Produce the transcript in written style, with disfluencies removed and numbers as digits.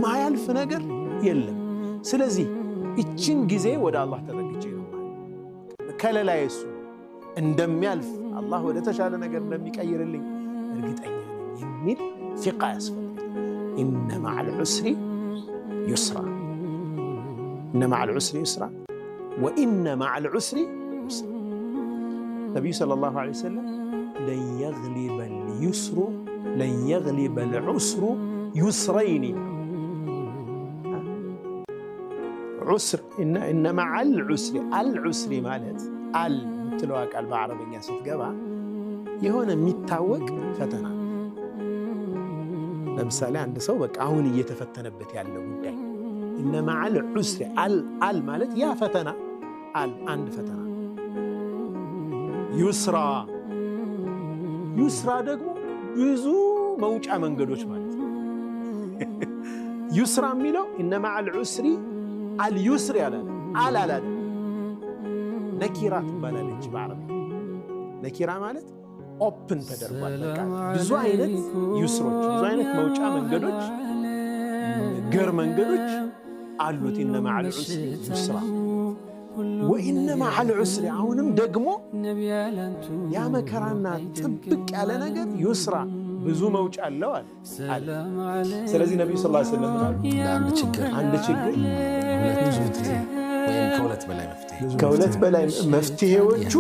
ማያልፍ ነገር የለም ስለዚህ እቺን ጊዜ ወደ አላህ ተጠግቼ ነው ከለላዬ እሱ እንደሚያልፍ አላህ ወደ ተሻለ ነገር እንደሚቀይርልኝ እርግጠኛ ነኝ የሚል ፊቃ ያስፈልጋል ኢነ መዐል ዑስሪ ዩስራ ኢነ መዐል ዑስሪ ዩስራ ወኢነ መዐል ዑስሪ ዩስራ ነቢዩ ሰለላሁ ዐለይሂ ወሰለም ለን የግሊበ ልዑስሩ ዩስረይኒ ዑስር ኢነ መዐል ዑስሪ አልዑስሪ ማለት አል ምትለዋ ቃል በአረበኛ ስትገባ የሆነ የሚታወቅ ፈተና ለምሳሌ አንድ ሰው በቃ አሁን እየተፈተነበት ያለው ጉዳይ ኢነ መዐል ዑስሪ አል ማለት ያ ፈተና አንድ ፈተና ዩስራ ደግሞ ብዙ መውጫ መንገዶች ማለት ነው ዩስራ የሚለው ኢነ መዐል ዑስሪ አልዩስር ያላለ አላላለ ነኪራ ትባላለች በአረብኛ ነኪራ ማለት ኦፕን ተደርጓል በቃ ብዙ አይነት ዩስሮች ብዙ አይነት መውጫ መንገዶች ገር መንገዶች አሉት ኢነ መዐል ዑስሪ ዩስራ ወኢነ መዐል ዑስሪ አሁንም ደግሞ ያ መከራና ጥብቅ ያለ ነገር ዩስራ ብዙ መውጫ አለው አለ ስለዚህ ነብዩ ሰለላሁ ዐለይሂ ወሰለም አንድ ችግር ከሁለት በላይ መፍትሄዎቹ